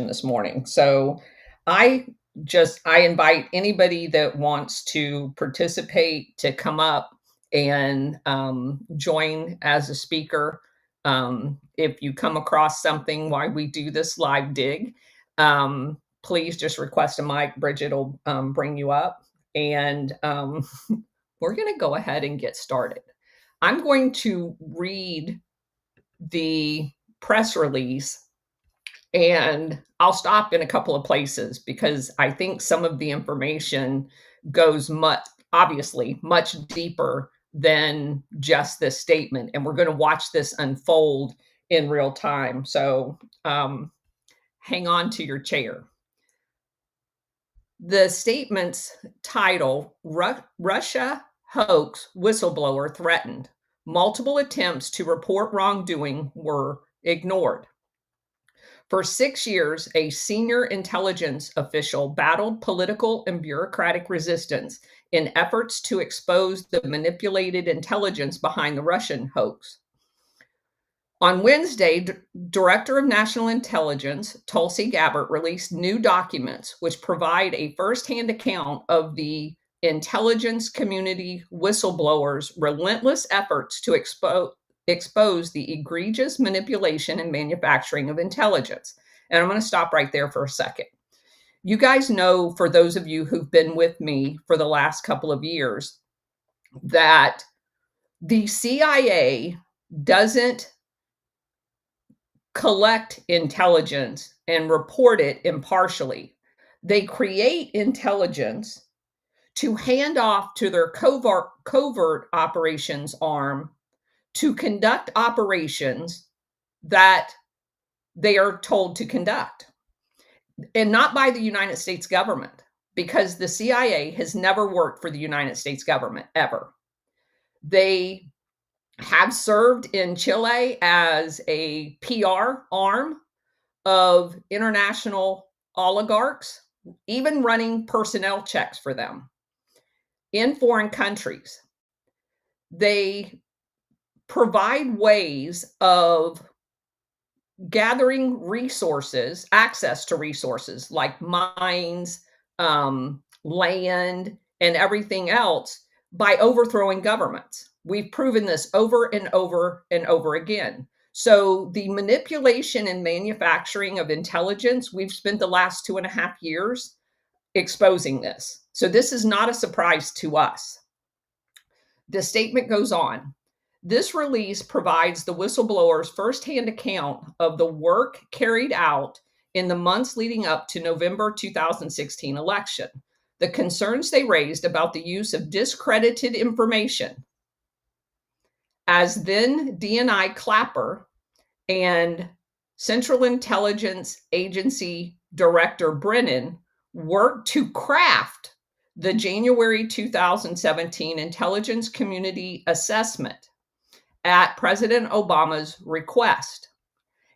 this morning. So I I invite anybody that wants to participate to come up and join as a speaker. If you come across something while we do this live dig, please just request a mic. Bridget will bring you up, and we're going to go ahead and get started. I'm going to read the press release, and I'll stop in a couple of places because I think some of the information goes obviously much deeper than just this statement. And we're going to watch this unfold in real time. So hang on to your chair. The statement's title, Russia Hoax Whistleblower Threatened. Multiple attempts to report wrongdoing were ignored. For 6 years, a senior intelligence official battled political and bureaucratic resistance in efforts to expose the manipulated intelligence behind the Russian hoax. On Wednesday, Director of National Intelligence, Tulsi Gabbard, released new documents which provide a firsthand account of the intelligence community whistleblowers' relentless efforts to expose the egregious manipulation and manufacturing of intelligence. And I'm going to stop right there for a second. You guys know, for those of you who've been with me for the last couple of years, that the CIA doesn't collect intelligence and report it impartially. They create intelligence to hand off to their covert operations arm to conduct operations that they are told to conduct, and not by the United States government, because the CIA has never worked for the United States government, ever. They have served in Chile as a PR arm of international oligarchs, even running personnel checks for them in foreign countries. They provide ways of gathering resources, access to resources like mines, land, and everything else by overthrowing governments. We've proven this over and over and over again. So the manipulation and manufacturing of intelligence, we've spent the last 2.5 years exposing this. So this is not a surprise to us. The statement goes on. This release provides the whistleblowers' firsthand account of the work carried out in the months leading up to November 2016 election, the concerns they raised about the use of discredited information. As then DNI Clapper and Central Intelligence Agency Director Brennan worked to craft the January 2017 Intelligence Community Assessment at President Obama's request,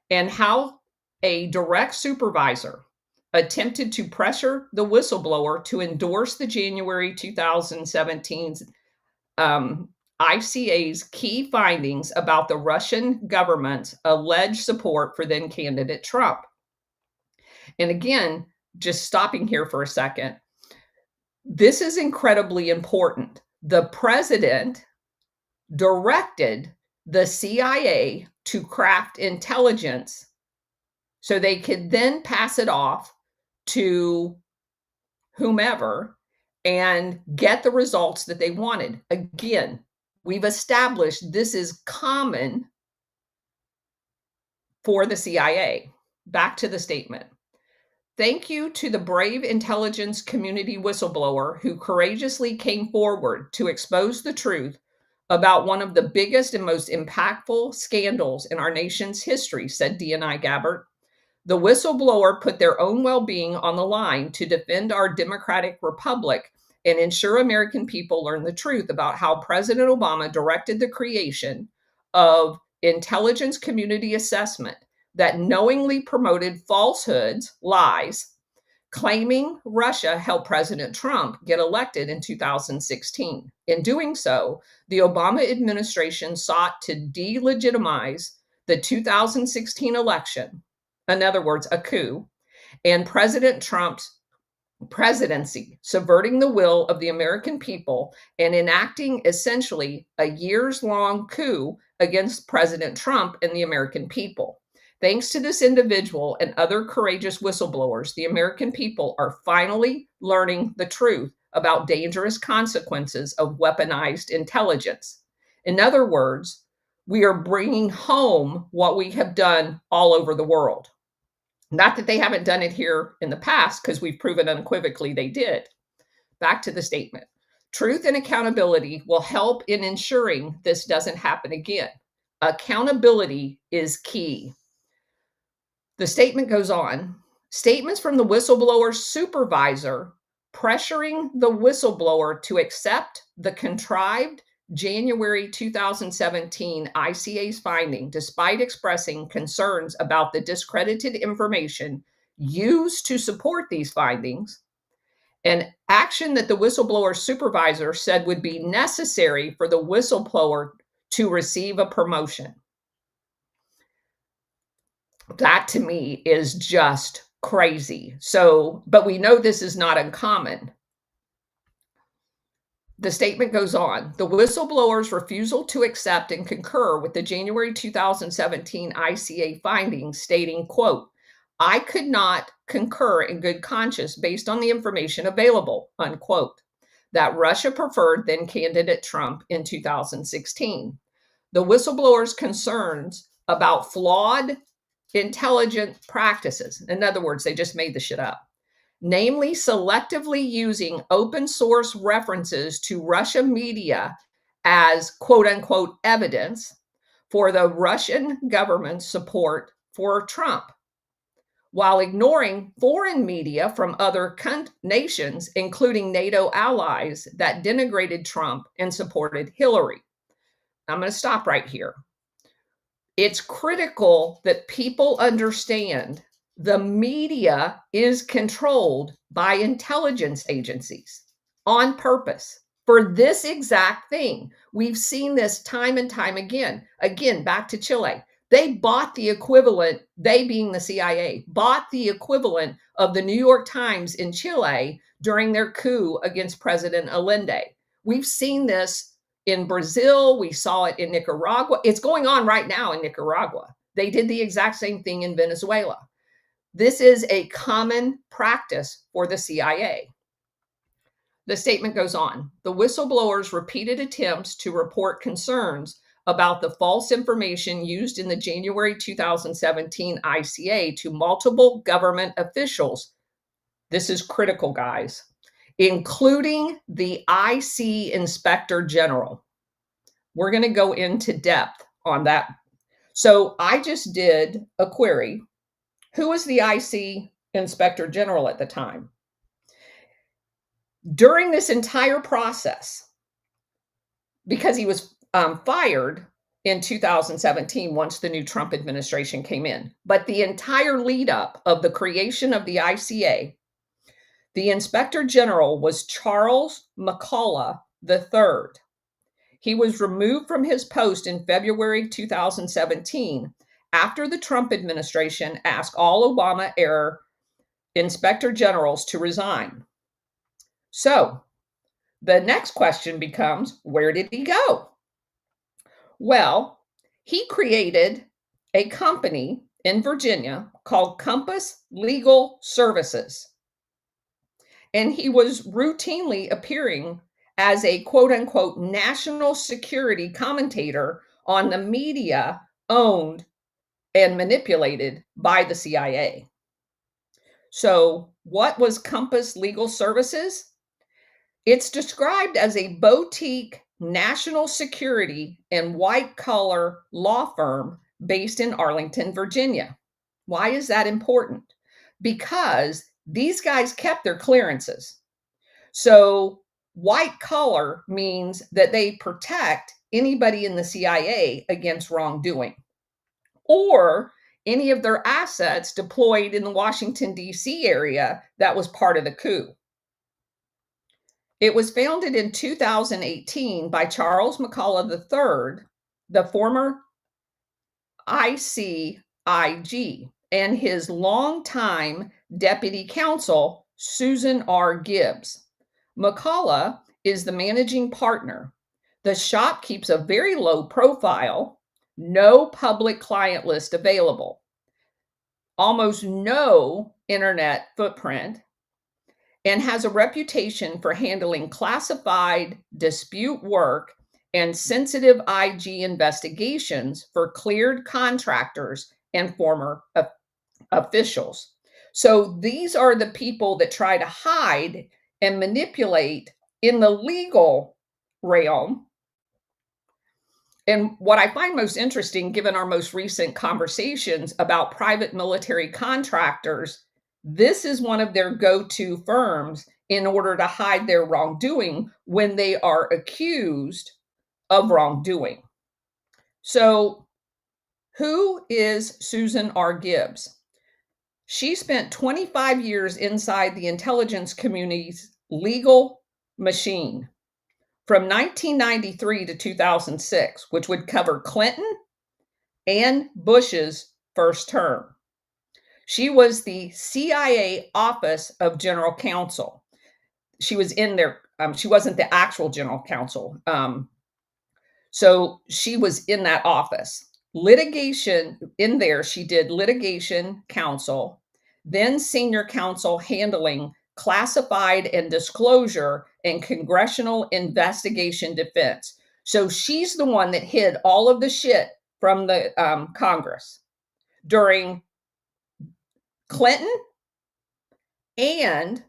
and how a direct supervisor attempted to pressure the whistleblower to endorse the January 2017 ICA's key findings about the Russian government's alleged support for then candidate Trump. And again, just stopping here for a second, this is incredibly important. The president directed the CIA to craft intelligence so they could then pass it off to whomever and get the results that they wanted. Again, we've established this is common for the CIA. Back to the statement. Thank you to the brave intelligence community whistleblower who courageously came forward to expose the truth about one of the biggest and most impactful scandals in our nation's history, said DNI Gabbard. The whistleblower put their own well-being on the line to defend our democratic republic and ensure American people learn the truth about how President Obama directed the creation of intelligence community assessment that knowingly promoted falsehoods, lies, claiming Russia helped President Trump get elected in 2016. In doing so, the Obama administration sought to delegitimize the 2016 election, in other words, a coup, and President Trump's presidency, subverting the will of the American people and enacting essentially a years-long coup against President Trump and the American people. Thanks to this individual and other courageous whistleblowers, the American people are finally learning the truth about dangerous consequences of weaponized intelligence. In other words, we are bringing home what we have done all over the world. Not that they haven't done it here in the past, because we've proven unequivocally they did. Back to the statement. Truth and accountability will help in ensuring this doesn't happen again. Accountability is key. The statement goes on. Statements from the whistleblower's supervisor pressuring the whistleblower to accept the contrived January 2017 ICA's finding, despite expressing concerns about the discredited information used to support these findings, an action that the whistleblower supervisor said would be necessary for the whistleblower to receive a promotion. That to me is just crazy. So, but we know this is not uncommon. The statement goes on, the whistleblower's refusal to accept and concur with the January 2017 ICA findings, stating, quote, I could not concur in good conscience based on the information available, unquote, that Russia preferred then candidate Trump in 2016. The whistleblower's concerns about flawed intelligence practices, in other words, they just made the shit up, namely selectively using open source references to Russia media as quote unquote evidence for the Russian government's support for Trump, while ignoring foreign media from other nations, including NATO allies, that denigrated Trump and supported Hillary. I'm going to stop right here. It's critical that people understand the media is controlled by intelligence agencies on purpose for this exact thing. We've seen this time and time again. Again, back to Chile. They bought the equivalent, they being the CIA, bought the equivalent of the New York Times in Chile during their coup against President Allende. We've seen this in Brazil. We saw it in Nicaragua. It's going on right now in Nicaragua. They did the exact same thing in Venezuela. This is a common practice for the CIA. The statement goes on. The whistleblower's repeated attempts to report concerns about the false information used in the January 2017 ICA to multiple government officials. This is critical, guys, including the IC Inspector General. We're going to go into depth on that. So I just did a query. Who was the IC Inspector General at the time? During this entire process, because he was fired in 2017 once the new Trump administration came in, but the entire lead up of the creation of the ICA, the Inspector General was Charles McCullough III. He was removed from his post in February 2017 after the Trump administration asked all Obama-era inspector generals to resign. So the next question becomes, where did he go? Well, he created a company in Virginia called Compass Legal Services. And he was routinely appearing as a quote unquote national security commentator on the media owned and manipulated by the CIA. So, what was Compass Legal Services? It's described as a boutique national security and white collar law firm based in Arlington, Virginia. Why is that important? Because these guys kept their clearances. So, white collar means that they protect anybody in the CIA against wrongdoing, or any of their assets deployed in the Washington, D.C. area that was part of the coup. It was founded in 2018 by Charles McCullough III, the former ICIG, and his longtime Deputy Counsel Susan R. Gibbs. McCullough is the managing partner. The shop keeps a very low profile, no public client list available, almost no internet footprint, and has a reputation for handling classified dispute work and sensitive IG investigations for cleared contractors and former officials. So these are the people that try to hide and manipulate in the legal realm. And what I find most interesting, given our most recent conversations about private military contractors, this is one of their go-to firms in order to hide their wrongdoing when they are accused of wrongdoing. So, who is Susan R. Gibbs? She spent 25 years inside the intelligence community's legal machine from 1993 to 2006, which would cover Clinton and Bush's first term. She was the CIA Office of General Counsel. She was in there. She wasn't the actual general counsel. So she was in that office. Litigation, in there, she did litigation counsel, then senior counsel handling classified and disclosure and congressional investigation defense. So she's the one that hid all of the shit from the Congress during Clinton and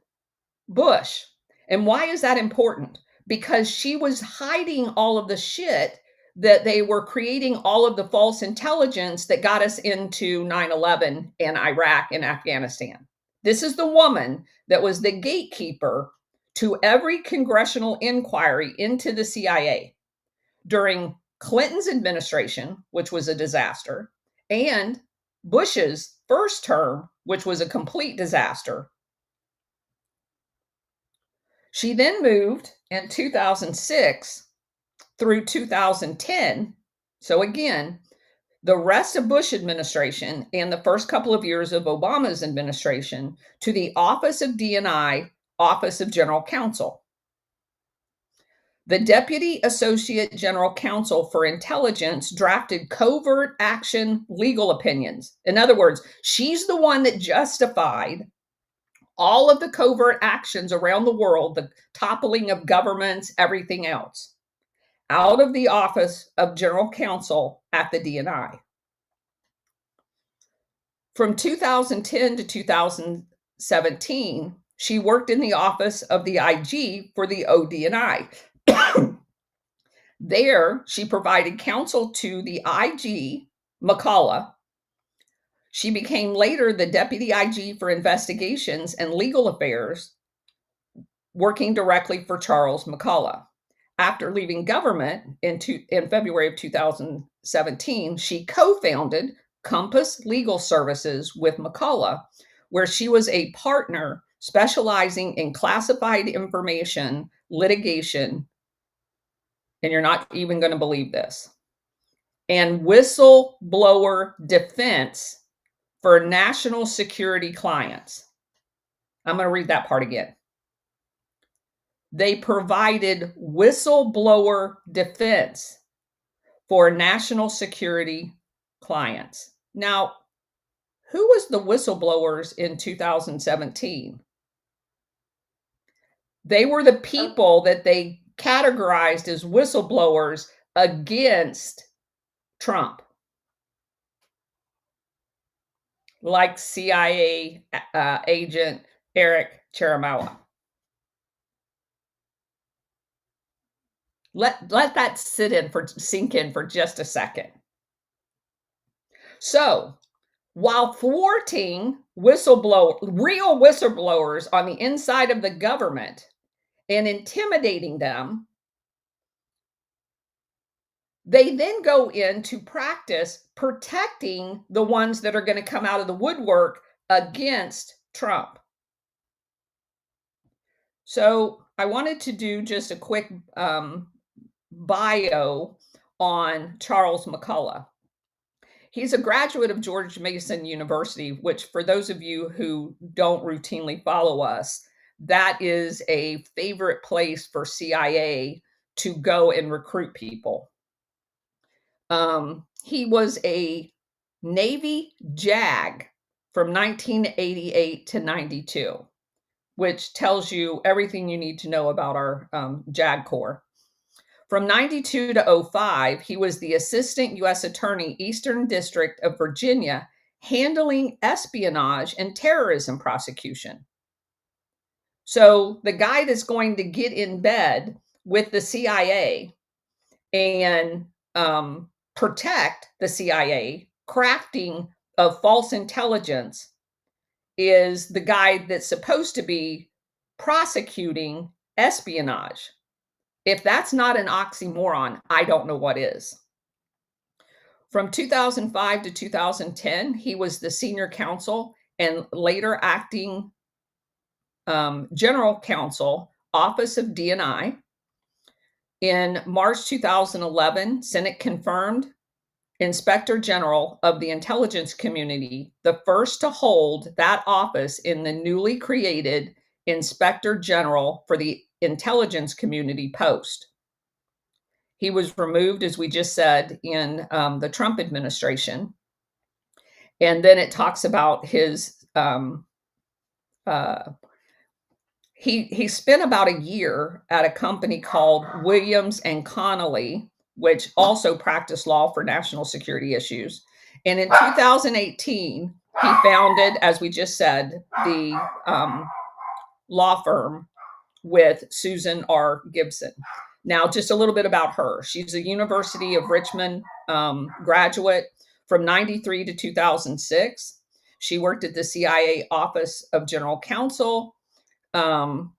Bush. And why is that important? Because she was hiding all of the shit that they were creating, all of the false intelligence that got us into 9/11 and Iraq and Afghanistan. This is the woman that was the gatekeeper to every congressional inquiry into the CIA during Clinton's administration, which was a disaster, and Bush's first term, which was a complete disaster. She then moved in 2006 through 2010. So again, the rest of Bush administration and the first couple of years of Obama's administration to the Office of DNI, Office of General Counsel. The Deputy Associate General Counsel for Intelligence drafted covert action legal opinions. In other words, she's the one that justified all of the covert actions around the world, the toppling of governments, everything else, out of the Office of General Counsel at the DNI. From 2010 to 2017, she worked in the office of the IG for the ODNI. There, she provided counsel to the IG, McCullough. She became later the Deputy IG for Investigations and Legal Affairs, working directly for Charles McCullough. After leaving government in February of 2017, she co-founded Compass Legal Services with McCullough, where she was a partner specializing in classified information, litigation, and you're not even going to believe this, and whistleblower defense for national security clients. I'm going to read that part again. They provided whistleblower defense for national security clients. Now, who was the whistleblowers in 2017? They were the people that they categorized as whistleblowers against Trump, like CIA agent Eric Ciaramella. Let that sink in for just a second. So, while thwarting real whistleblowers on the inside of the government and intimidating them, they then go into practice protecting the ones that are going to come out of the woodwork against Trump. So I wanted to do just a quick bio on Charles McCullough. He's a graduate of George Mason University, which, for those of you who don't routinely follow us, that is a favorite place for CIA to go and recruit people. He was a Navy JAG from 1988 to 92, which tells you everything you need to know about our JAG Corps. From 92 to 05, he was the Assistant U.S. Attorney, Eastern District of Virginia, handling espionage and terrorism prosecution. So the guy that's going to get in bed with the CIA and protect the CIA, crafting of false intelligence, is the guy that's supposed to be prosecuting espionage. If that's not an oxymoron, I don't know what is. From 2005 to 2010, he was the senior counsel and later acting general counsel, Office of DNI. In March 2011, Senate confirmed Inspector General of the Intelligence Community, the first to hold that office in the newly created Inspector General for the Intelligence Community post. He was removed, as we just said, in the Trump administration. And then it talks about his, he spent about a year at a company called Williams and Connolly, which also practiced law for national security issues. And in 2018, he founded, as we just said, the law firm with Susan R. Gibson. Now, just a little bit about her. She's a University of Richmond graduate from 93 to 2006. She worked at the CIA Office of General Counsel and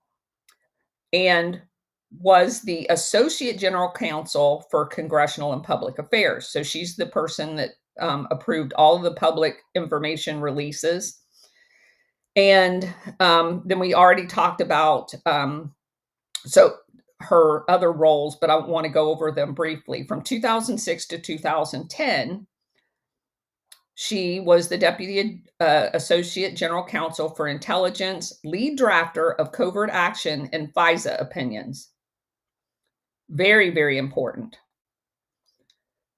was the Associate General Counsel for Congressional and Public Affairs. So she's the person that approved all of the public information releases. And then we already talked about, so her other roles, but I want to go over them briefly. From 2006 to 2010, she was the Deputy Associate General Counsel for Intelligence, lead drafter of covert action and FISA opinions. Very, very important.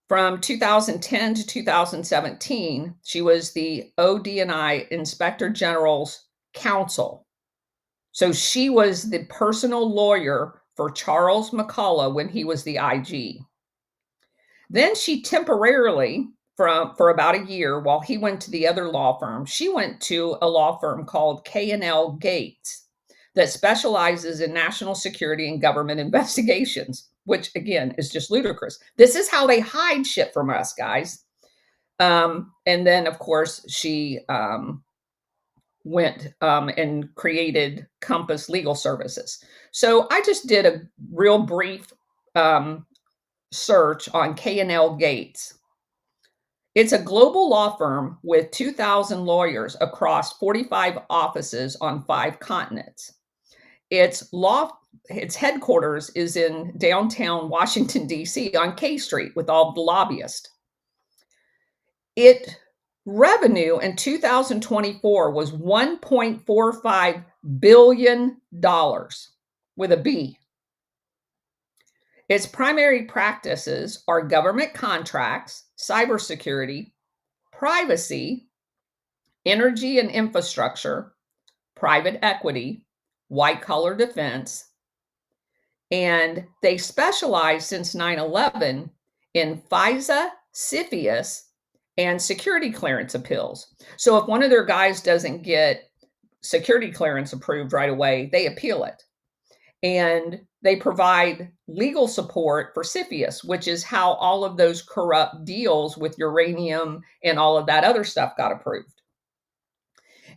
From 2010 to 2017, she was the ODNI Inspector General's counsel. So she was the personal lawyer for Charles McCullough when he was the IG. Then she temporarily, for about a year, while he went to the other law firm, she went to a law firm called K&L Gates that specializes in national security and government investigations, which again is just ludicrous. This is how they hide shit from us, guys. And then, of course, she went and created Compass Legal Services. So I just did a real brief search on K&L Gates. It's a global law firm with 2,000 lawyers across 45 offices on 5 continents. Its headquarters is in downtown Washington, D.C. on K Street with all the lobbyists. Its revenue in 2024 was $1.45 billion with a B. Its primary practices are government contracts, cybersecurity, privacy, energy and infrastructure, private equity, white-collar defense, and they specialize since 9/11 in FISA, CFIUS, and security clearance appeals. So if one of their guys doesn't get security clearance approved right away, they appeal it. And they provide legal support for CFIUS, which is how all of those corrupt deals with uranium and all of that other stuff got approved.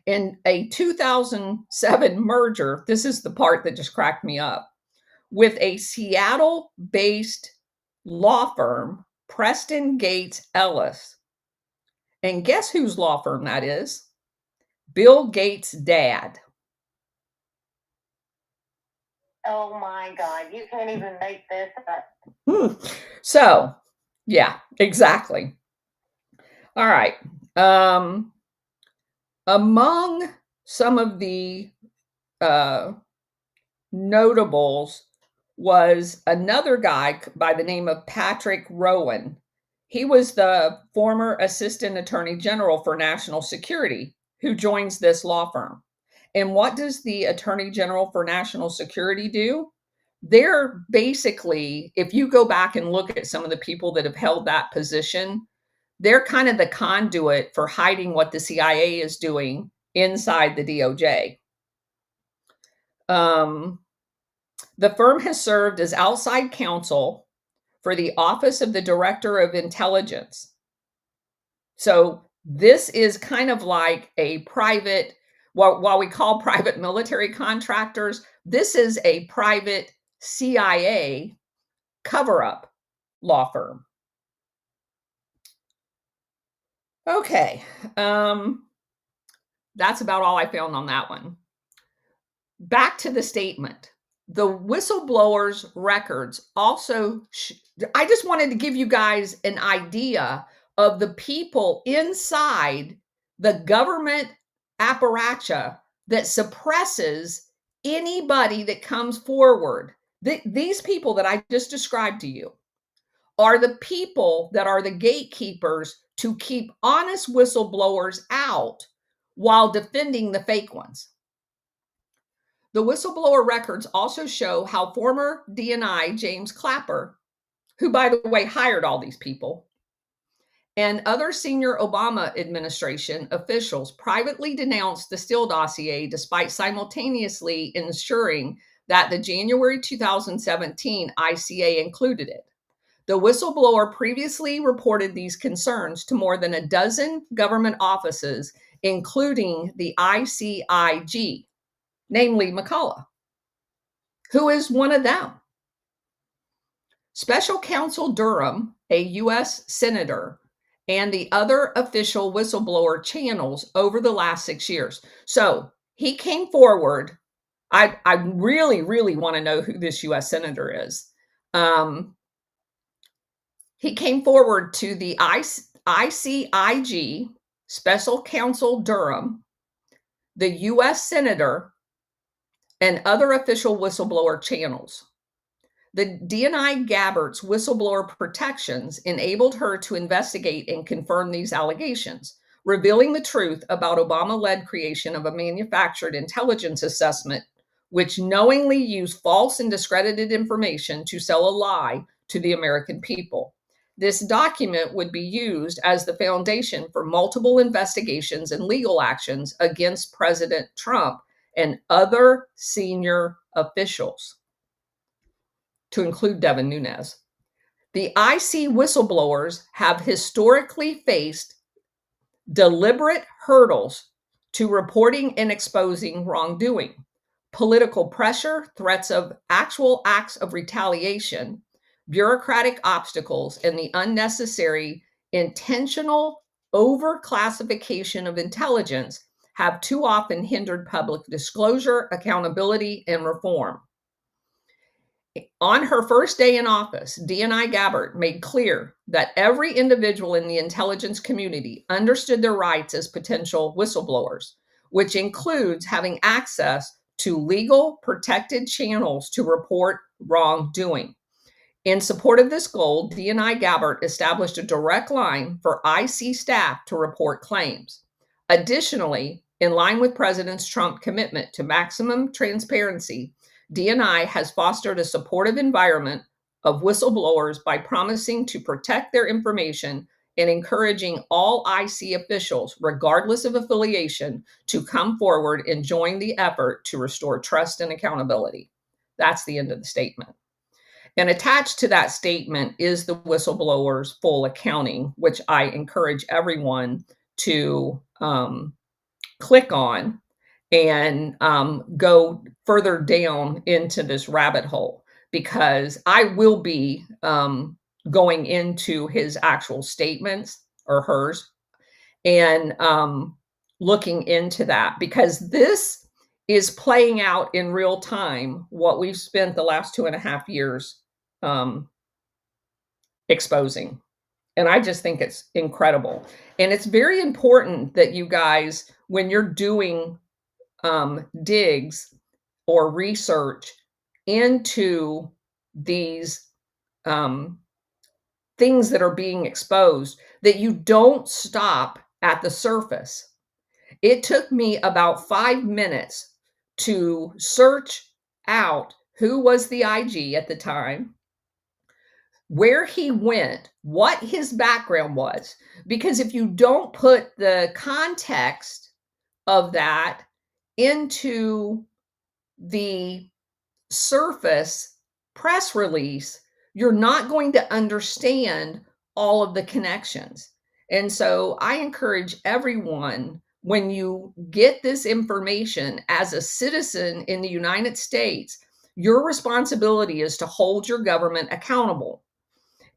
In a 2007 merger, this is the part that just cracked me up, with a Seattle-based law firm, Preston Gates Ellis. And guess whose law firm that is? Bill Gates' dad. Oh my God, you can't even make this up. So, yeah, exactly. All right. Among some of the notables was another guy by the name of Patrick Rowan. He was the former Assistant Attorney General for National Security who joins this law firm. And what does the Attorney General for National Security do? They're basically, if you go back and look at some of the people that have held that position, they're kind of the conduit for hiding what the CIA is doing inside the DOJ. The firm has served as outside counsel for the Office of the Director of Intelligence. So this is kind of like a private, while we call private military contractors, this is a private CIA cover-up law firm. Okay, that's about all I found on that one. Back to the statement. The whistleblowers' records also, I just wanted to give you guys an idea of the people inside the government apparatus that suppresses anybody that comes forward. These people that I just described to you are the people that are the gatekeepers to keep honest whistleblowers out while defending the fake ones. The whistleblower records also show how former DNI James Clapper, who, by the way, hired all these people, and other senior Obama administration officials privately denounced the Steele dossier despite simultaneously ensuring that the January 2017 ICA included it. The whistleblower previously reported these concerns to more than a dozen government offices, including the ICIG, namely McCullough, who is one of them. Special Counsel Durham, a U.S. senator, and the other official whistleblower channels over the last 6 years. So he came forward. I really, really want to know who this U.S. senator is. He came forward to the ICIG, Special Counsel Durham, the U.S. senator, and other official whistleblower channels. The DNI Gabbard's whistleblower protections enabled her to investigate and confirm these allegations, revealing the truth about Obama-led creation of a manufactured intelligence assessment, which knowingly used false and discredited information to sell a lie to the American people. This document would be used as the foundation for multiple investigations and legal actions against President Trump and other senior officials, to include Devin Nunes. The IC whistleblowers have historically faced deliberate hurdles to reporting and exposing wrongdoing, political pressure, threats of actual acts of retaliation, bureaucratic obstacles, and the unnecessary intentional overclassification of intelligence have too often hindered public disclosure, accountability, and reform. On her first day in office, DNI Gabbard made clear that every individual in the intelligence community understood their rights as potential whistleblowers, which includes having access to legal protected channels to report wrongdoing. In support of this goal, DNI Gabbard established a direct line for IC staff to report claims. Additionally, in line with President Trump's commitment to maximum transparency, DNI has fostered a supportive environment of whistleblowers by promising to protect their information and encouraging all IC officials, regardless of affiliation, to come forward and join the effort to restore trust and accountability. That's the end of the statement. And attached to that statement is the whistleblower's full accounting, which I encourage everyone to click on and go further down into this rabbit hole, because I will be going into his actual statements, or hers, and looking into that, because this is playing out in real time what we've spent the last 2.5 years exposing. And I just think it's incredible. And it's very important that you guys, when you're doing digs or research into these things that are being exposed, that you don't stop at the surface. It took me about 5 minutes to search out who was the IG at the time, where he went, what his background was. Because if you don't put the context of that into the surface press release, you're not going to understand all of the connections. And so I encourage everyone, when you get this information as a citizen in the United States, your responsibility is to hold your government accountable.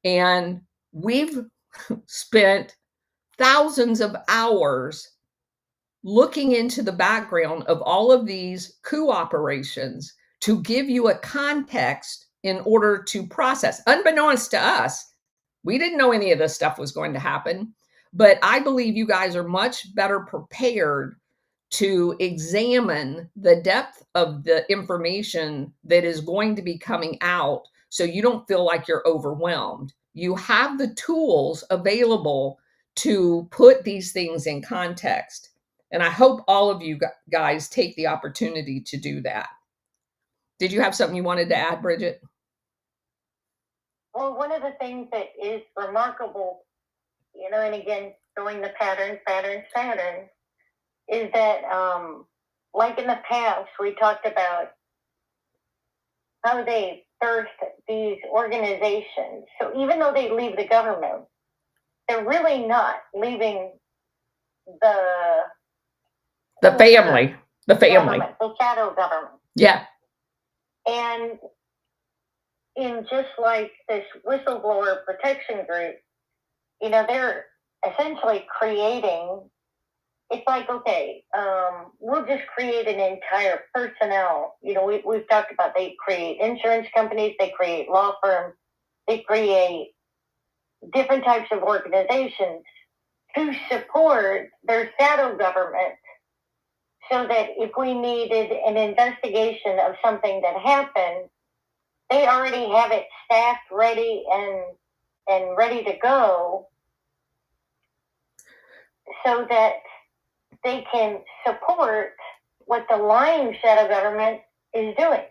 And we've spent thousands of hours looking into the background of all of these coup operations to give you a context in order to process. Unbeknownst to us, we didn't know any of this stuff was going to happen, but I believe you guys are much better prepared to examine the depth of the information that is going to be coming out, so you don't feel like you're overwhelmed. You have the tools available to put these things in context. And I hope all of you guys take the opportunity to do that. Did you have something you wanted to add, Bridget? Well, one of the things that is remarkable, and again, showing the patterns, is that, like in the past, we talked about how they thirst these organizations. So even though they leave the government, they're really not leaving the family, the shadow government. Yeah. And in just like this whistleblower protection group, they're essentially creating, it's like, okay, we'll just create an entire personnel. We've talked about, they create insurance companies, they create law firms, they create different types of organizations to support their shadow government, so that if we needed an investigation of something that happened, they already have it staffed, ready, and ready to go, so that they can support what the lying shadow government is doing.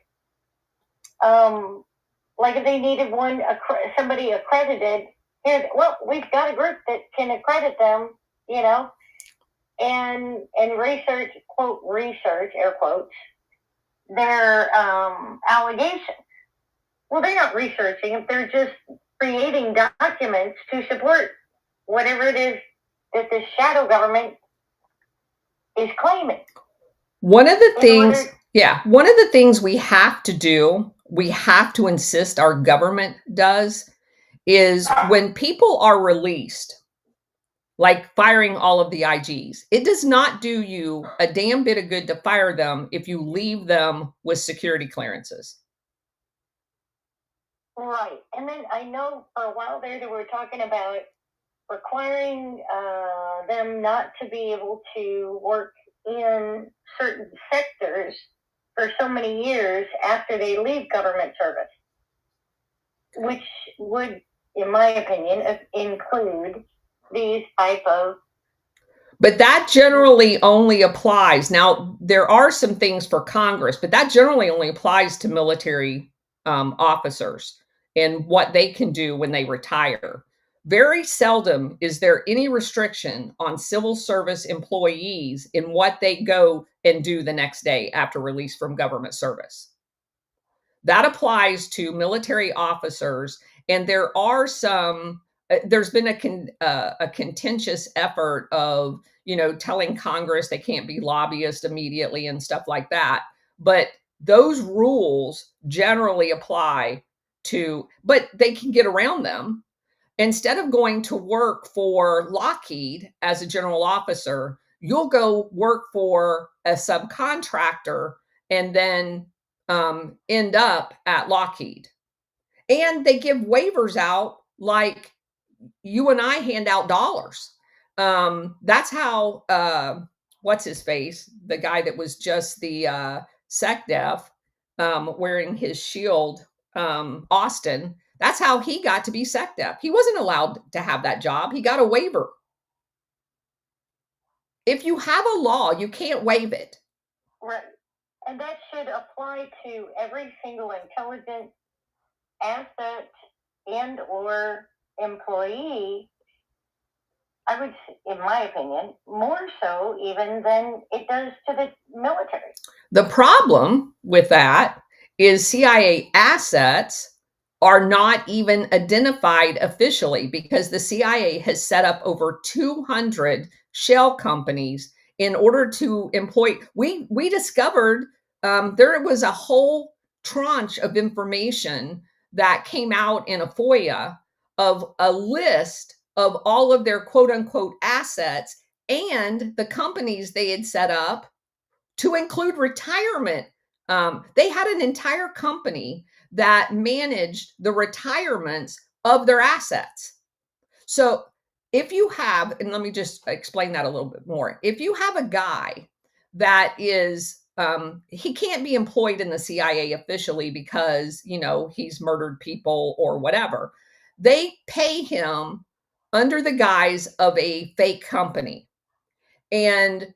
Like if they needed somebody accredited, we've got a group that can accredit them, and research, quote, research, air quotes, their allegations. Well, they're not researching if they're just creating documents to support whatever it is that the shadow government is claiming. One of the things we have to do, we have to insist our government does, is when people are released, like firing all of the IGs, it does not do you a damn bit of good to fire them if you leave them with security clearances. Right. And then I know for a while there, they were talking about requiring them not to be able to work in certain sectors for so many years after they leave government service, which would, in my opinion, include these type of. But that generally only applies. Now, there are some things for Congress, but that generally only applies to military officers and what they can do when they retire. Very seldom is there any restriction on civil service employees in what they go and do the next day after release from government service. That applies to military officers, and there are some. There's been a contentious effort of, telling Congress they can't be lobbyists immediately and stuff like that. But those rules generally apply to, but they can get around them. Instead of going to work for Lockheed as a general officer, you'll go work for a subcontractor and then end up at Lockheed. And they give waivers out like you and I hand out dollars. That's how, what's his face? The guy that was just the SecDef, wearing his shield, Austin. That's how he got to be SecDef. He wasn't allowed to have that job. He got a waiver. If you have a law, you can't waive it. Right. And that should apply to every single intelligence asset and or employee. I would, in my opinion, more so even than it does to the military. The problem with that is CIA assets are not even identified officially because the CIA has set up over 200 shell companies in order to employ. We discovered there was a whole tranche of information that came out in a FOIA of a list of all of their quote unquote assets and the companies they had set up to include retirement. They had an entire company that managed the retirements of their assets. So if you have, and let me just explain that a little bit more. If you have a guy that is, he can't be employed in the CIA officially because, he's murdered people or whatever. They pay him under the guise of a fake company. And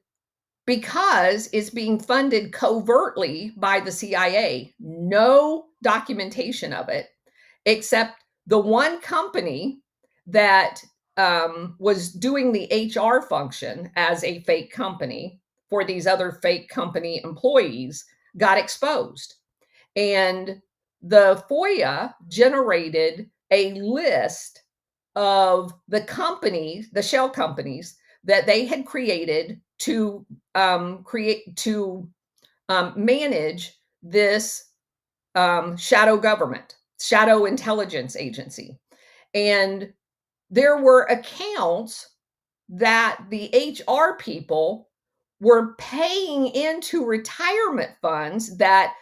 because it's being funded covertly by the CIA, no documentation of it, except the one company that was doing the HR function as a fake company for these other fake company employees got exposed. And the FOIA generated a list of the companies, the shell companies that they had created to manage this shadow government, shadow intelligence agency. And there were accounts that the HR people were paying into retirement funds that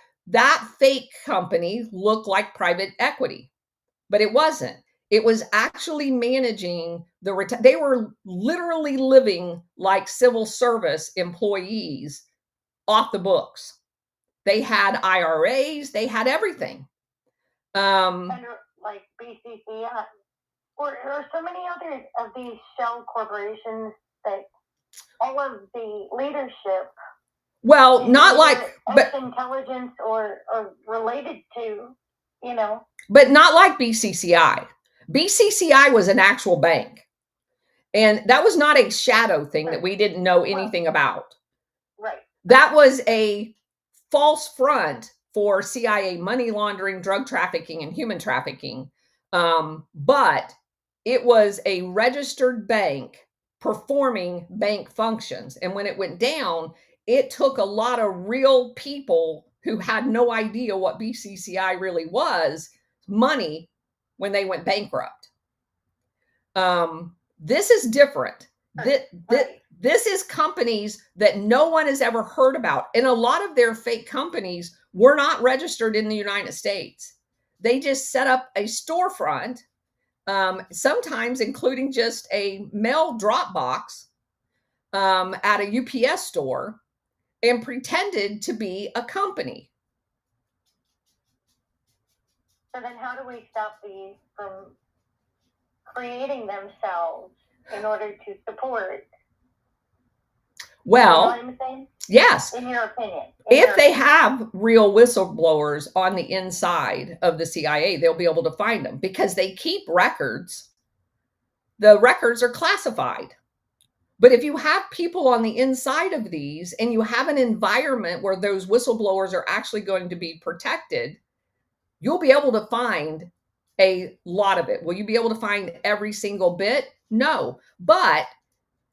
fake company looked like private equity, but it wasn't. It was actually managing they were literally living like civil service employees off the books. They had IRAs, they had everything. Like BCCI, or so many other of these shell corporations that all of the leadership. Well, not like, but intelligence or related to, But not like BCCI. BCCI was an actual bank. And that was not a shadow thing that we didn't know anything about. Right. That was a false front for CIA money laundering, drug trafficking, and human trafficking. But it was a registered bank performing bank functions. And when it went down, it took a lot of real people who had no idea what BCCI really was money when they went bankrupt. This is different. This is companies that no one has ever heard about. And a lot of their fake companies were not registered in the United States. They just set up a storefront, sometimes including just a mail drop box at a UPS store, and pretended to be a company. So then how do we stop these from creating themselves in order to support? Well, you know what I'm saying? Yes. In your opinion. If they have real whistleblowers on the inside of the CIA, they'll be able to find them because they keep records. The records are classified. But if you have people on the inside of these and you have an environment where those whistleblowers are actually going to be protected, you'll be able to find a lot of it. Will you be able to find every single bit? No. But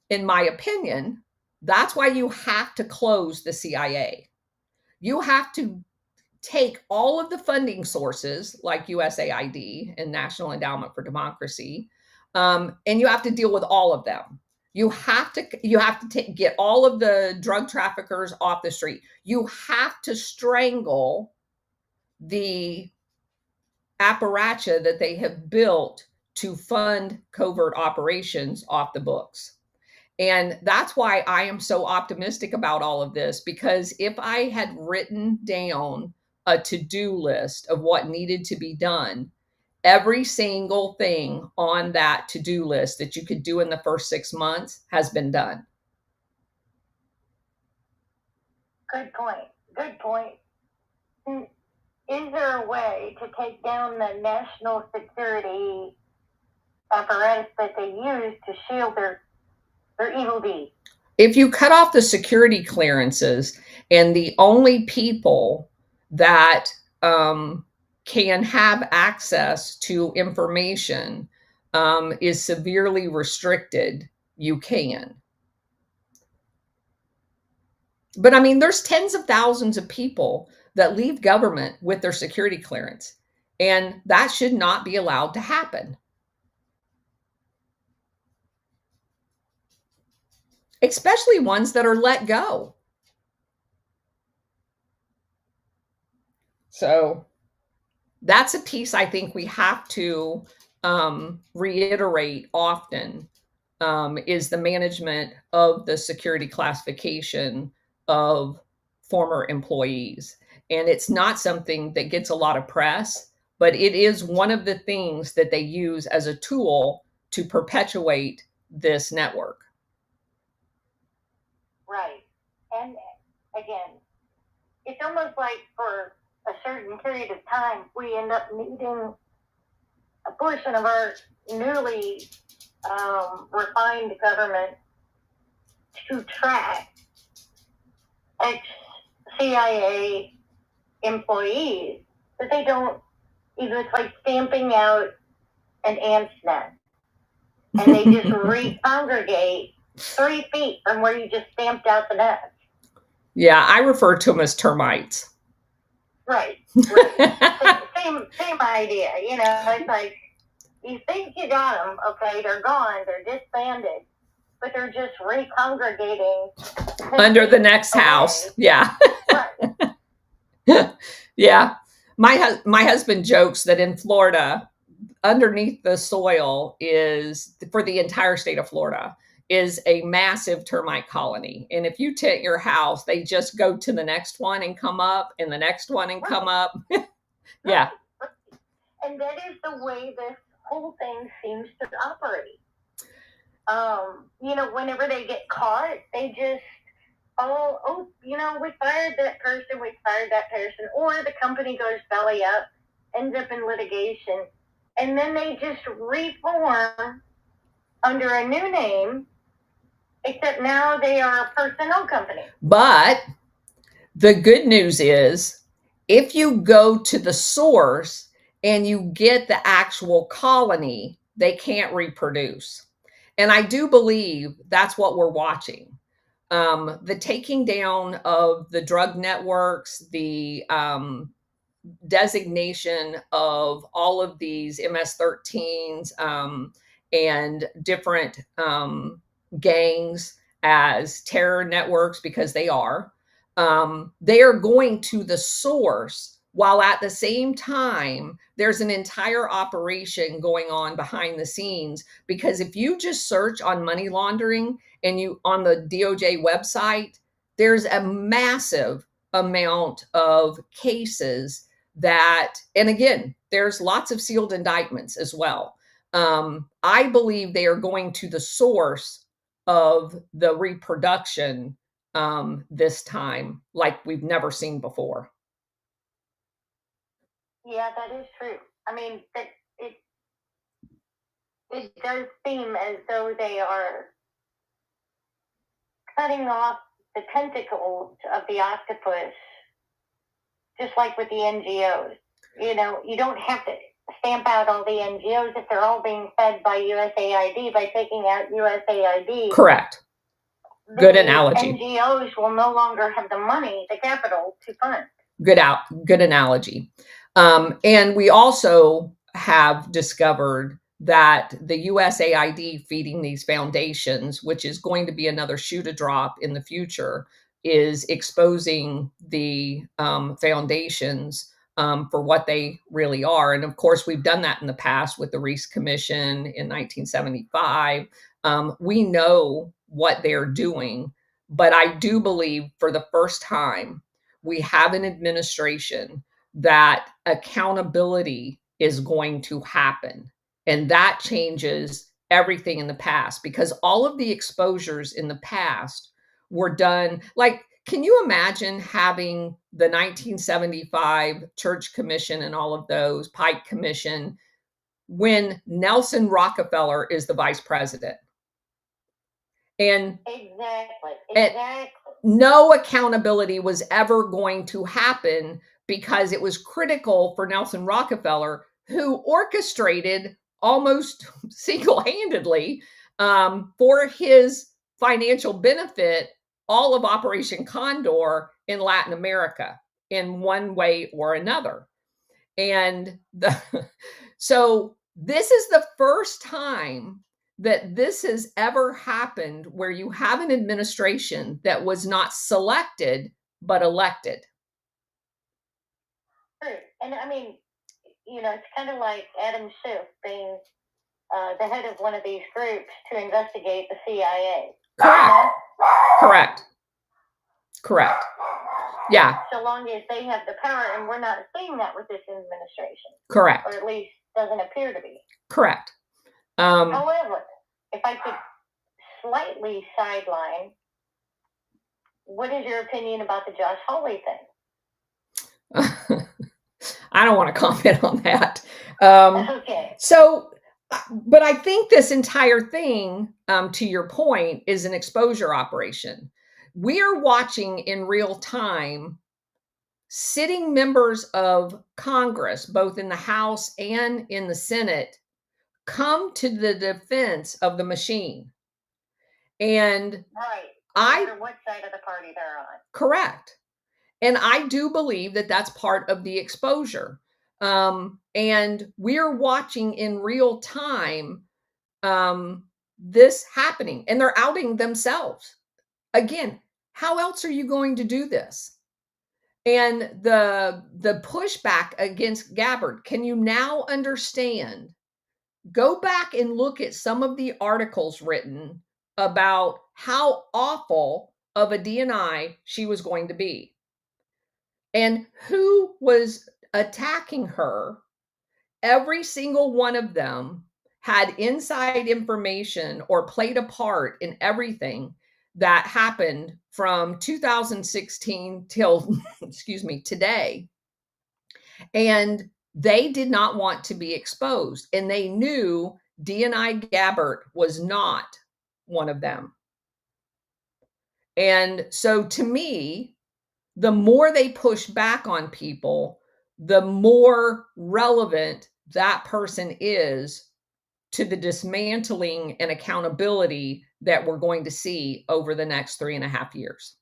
in my opinion, that's why you have to close the CIA. You have to take all of the funding sources like USAID and National Endowment for Democracy, and you have to deal with all of them. You have to get all of the drug traffickers off the street. You have to strangle the apparatus that they have built to fund covert operations off the books. And that's why I am so optimistic about all of this, because if I had written down a to-do list of what needed to be done, every single thing on that to-do list that you could do in the first 6 months has been done. Good point. Good point. Is there a way to take down the national security apparatus that they use to shield their evil deeds? If you cut off the security clearances and the only people that can have access to information is severely restricted, you can. But I mean, there's tens of thousands of people that leave government with their security clearance, and that should not be allowed to happen. Especially ones that are let go. So that's a piece I think we have to reiterate often, is the management of the security classification of former employees. And it's not something that gets a lot of press, but it is one of the things that they use as a tool to perpetuate this network. Right. And again, it's almost like for a certain period of time, we end up needing a portion of our newly refined government to track ex-CIA employees, but they don't, it's like stamping out an ant's nest. And they just recongregate 3 feet from where you just stamped out the nest. Yeah, I refer to them as termites. Right. Same idea. You know, it's like, you think you got them, okay, they're gone, they're disbanded, but they're just recongregating under the next house. Yeah. Right. Yeah. My husband jokes that in Florida, underneath the soil is, for the entire state of Florida, is a massive termite colony. And if you tent your house, they just go to the next one and come up, and the next one and come up. Yeah. And that is the way this whole thing seems to operate. You know, whenever they get caught, they just, we fired that person, or the company goes belly up, ends up in litigation, and then they just reform under a new name, except now they are a personnel company. But the good news is, if you go to the source and you get the actual colony, they can't reproduce. And I do believe that's what we're watching. The taking down of the drug networks, the designation of all of these MS-13s and different gangs as terror networks, because they are going to the source, while at the same time, there's an entire operation going on behind the scenes. Because if you just search on money laundering and you on the DOJ website, there's a massive amount of cases that, and again, there's lots of sealed indictments as well. I believe they are going to the source of the reproduction this time, like we've never seen before. Yeah, that is true. I mean, it does seem as though they are cutting off the tentacles of the octopus, just like with the NGOs. You know, you don't have to stamp out all the NGOs if they're all being fed by USAID by taking out USAID. Correct. Good analogy. NGOs will no longer have the money, the capital to fund. Good analogy. And we also have discovered that the USAID feeding these foundations, which is going to be another shoe to drop in the future, is exposing the foundations for what they really are. And of course, we've done that in the past with the Reese Commission in 1975. We know what they're doing, but I do believe for the first time, we have an administration that accountability is going to happen. And that changes everything in the past, because all of the exposures in the past were done like, can you imagine having the 1975 Church Commission and all of those, Pike Commission, when Nelson Rockefeller is the vice president? And exactly. No accountability was ever going to happen, because it was critical for Nelson Rockefeller, who orchestrated almost single-handedly for his financial benefit all of Operation Condor in Latin America in one way or another. And so this is the first time that this has ever happened, where you have an administration that was not selected, but elected. True. And I mean, it's kind of like Adam Schiff being the head of one of these groups to investigate the CIA. Correct. Correct. Correct. Yeah. So long as they have the power, and we're not seeing that with this administration. Correct. Or at least doesn't appear to be. Correct. However, if I could slightly sideline, what is your opinion about the Josh Hawley thing? I don't want to comment on that. Okay. So, but I think this entire thing, to your point, is an exposure operation. We are watching in real time sitting members of Congress, both in the House and in the Senate, come to the defense of the machine. And right. No matter what side of the party they're on. Correct. And I do believe that that's part of the exposure. And we're watching in real time this happening, and they're outing themselves. Again, how else are you going to do this? And the pushback against Gabbard, can you now understand? Go back and look at some of the articles written about how awful of a DNI she was going to be, and who was attacking her. Every single one of them had inside information or played a part in everything that happened from 2016 till, excuse me, today. And they did not want to be exposed. And they knew DNI Gabbard was not one of them. And so to me, the more they push back on people, the more relevant that person is to the dismantling and accountability that we're going to see over the next 3.5 years.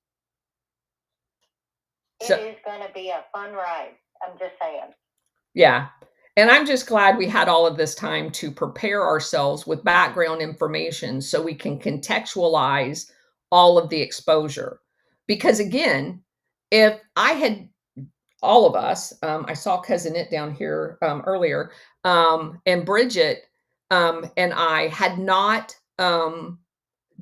It is going to be a fun ride. I'm just saying. Yeah. And I'm just glad we had all of this time to prepare ourselves with background information so we can contextualize all of the exposure. Because again, if I had all of us, I saw Cousin It down here earlier, and Bridget and I had not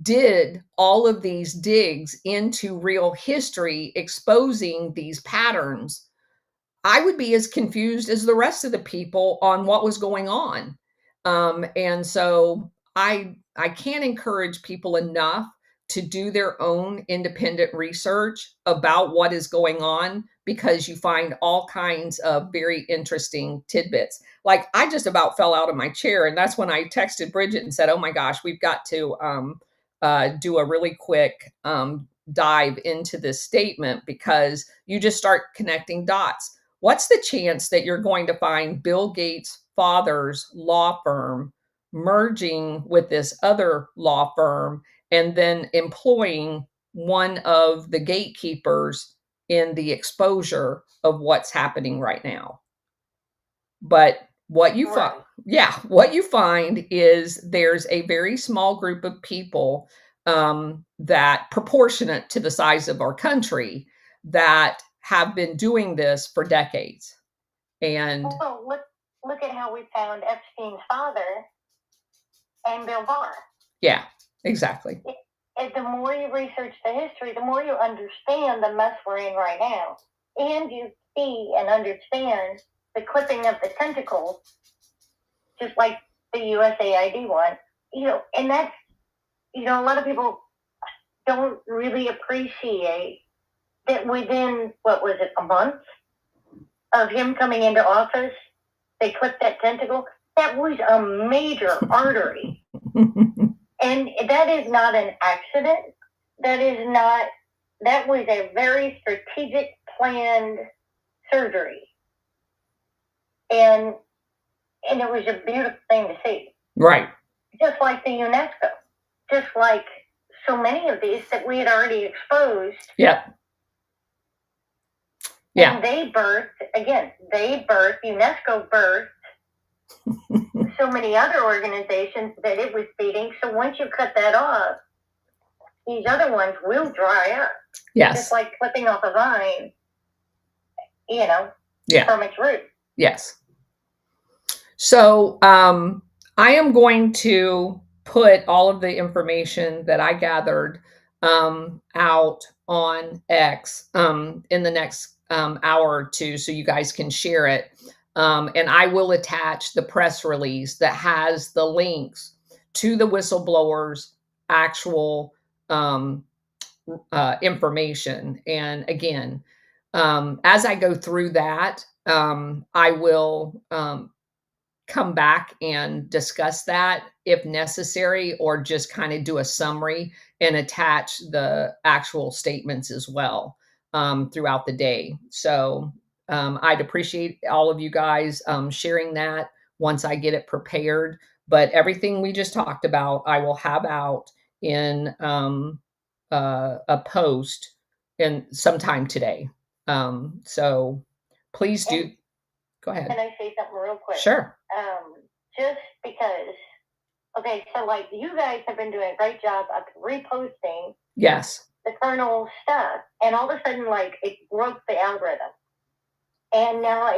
did all of these digs into real history exposing these patterns, I would be as confused as the rest of the people on what was going on. And so I can't encourage people enough to do their own independent research about what is going on, because you find all kinds of very interesting tidbits. Like, I just about fell out of my chair, and that's when I texted Bridget and said, oh my gosh, we've got to do a really quick dive into this statement, because you just start connecting dots. What's the chance that you're going to find Bill Gates' father's law firm merging with this other law firm and then employing one of the gatekeepers in the exposure of what's happening right now? But what you find, what you find is there's a very small group of people that, proportionate to the size of our country, that have been doing this for decades. And well, look at how we found Epstein's father and Bill Barr. yeah, exactly. The more you research the history, the more you understand the mess we're in right now. And you see and understand the clipping of the tentacles, just like the USAID one. And that's, a lot of people don't really appreciate that within, what was it, a month of him coming into office, they clipped that tentacle. That was a major artery. And that is not an accident. That was a very strategic, planned surgery. And it was a beautiful thing to see. Right. Just like the UNESCO. Just like so many of these that we had already exposed. Yeah. Yeah. And UNESCO birthed so many other organizations that it was feeding. So once you cut that off, these other ones will dry up. Yes. Just like clipping off a vine, yeah. from its root. Yes. So I am going to put all of the information that I gathered out on X in the next hour or two so you guys can share it. And I will attach the press release that has the links to the whistleblowers' actual information. And again, as I go through that, I will come back and discuss that if necessary, or just kind of do a summary and attach the actual statements as well throughout the day. So I'd appreciate all of you guys sharing that once I get it prepared. But everything we just talked about, I will have out in a post in sometime today. So please do. Go ahead. Can I say something real quick? Sure. Just because, okay, so like you guys have been doing a great job of reposting. Yes. The Colonel stuff, and all of a sudden, like, it broke the algorithm. And now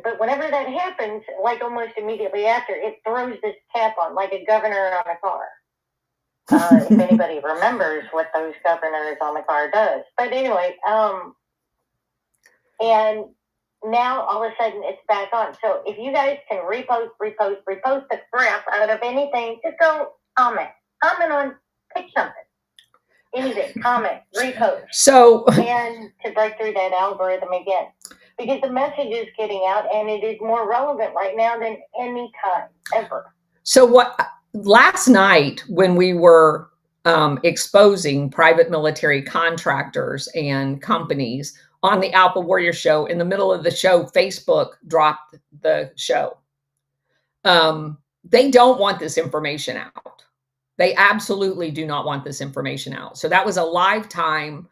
but whenever that happens, like almost immediately after, it throws this cap on, like a governor on a car. If anybody remembers what those governors on the car does. But anyway, and now all of a sudden it's back on. So if you guys can repost the crap out of anything, just go comment on, pick something. Anything, comment, repost. So, and to break through that algorithm again, because the message is getting out and it is more relevant right now than any time ever. So last night when we were exposing private military contractors and companies on the Alpha Warrior Show, in the middle of the show, Facebook dropped the show. They don't want this information out. They absolutely do not want this information out. So that was a lifetime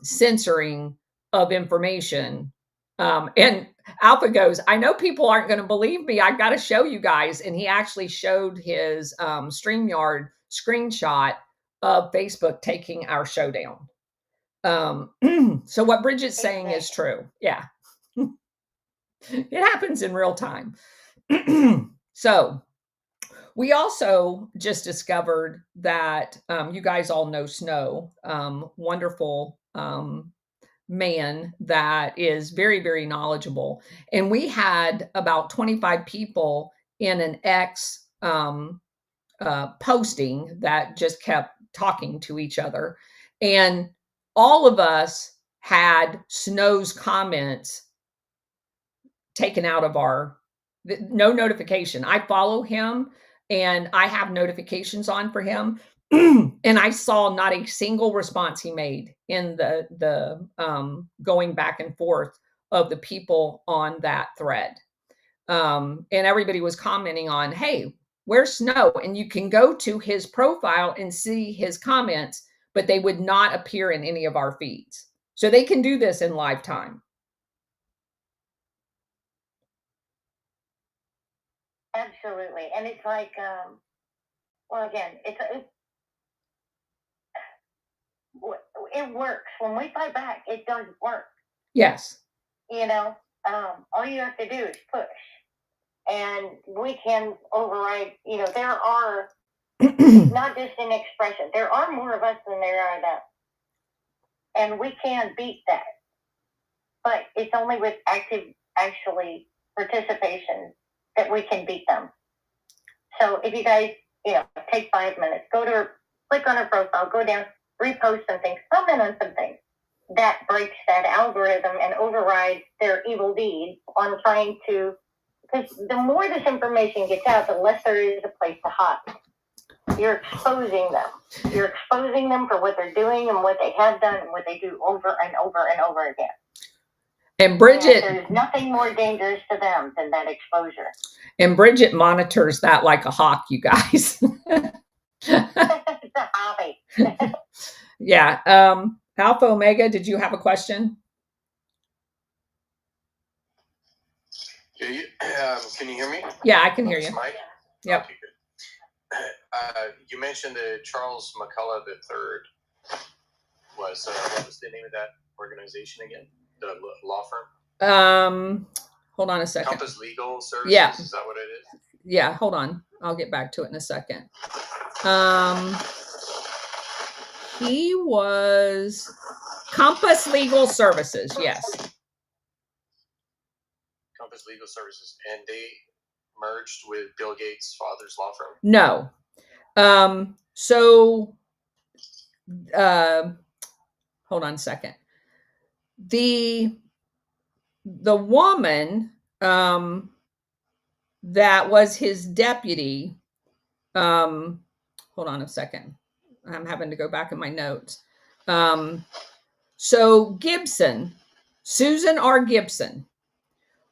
censoring of information. And Alpha goes, I know people aren't going to believe me. I've got to show you guys. And he actually showed his StreamYard screenshot of Facebook taking our show down. So what Bridget's saying is true. Yeah. It happens in real time. So we also just discovered that you guys all know Snow, wonderful man that is very, very knowledgeable. And we had about 25 people in an X posting that just kept talking to each other. And all of us had Snow's comments taken out of no notification. I follow him and I have notifications on for him. And I saw not a single response he made in the going back and forth of the people on that thread. And everybody was commenting on, hey, where's Snow? And you can go to his profile and see his comments, but they would not appear in any of our feeds. So they can do this in live time. Absolutely. And it's like, well, again, it works. When we fight back, it does work. Yes. all you have to do is push. And we can override, there are, not just an expression, there are more of us than there are them. And we can beat that. But it's only with actually participation that we can beat them. So if you guys, take 5 minutes, click on her profile, go down, repost some things, comment on some things. That breaks that algorithm and overrides their evil deeds on trying to, because the more this information gets out, the less there is a place to hide. You're exposing them. You're exposing them for what they're doing and what they have done and what they do over and over and over again. And Bridget, there's nothing more dangerous to them than that exposure. And Bridget monitors that like a hawk, you guys. It's a hobby. Yeah. Alpha Omega, did you have a question? Yeah, can you hear me? Yeah, I can hear you. Mike? Yep. Okay, good. You mentioned Charles McCullough III was, what was the name of that organization again? The law firm? Hold on a second. Compass Legal Services? Yeah. Is that what it is? Yeah, hold on. I'll get back to it in a second. He was Compass Legal Services, yes. Compass Legal Services. And they merged with Bill Gates' father's law firm? No. Hold on a second. The woman that was his deputy, hold on a second. I'm having to go back in my notes. So Gibson, Susan R. Gibson,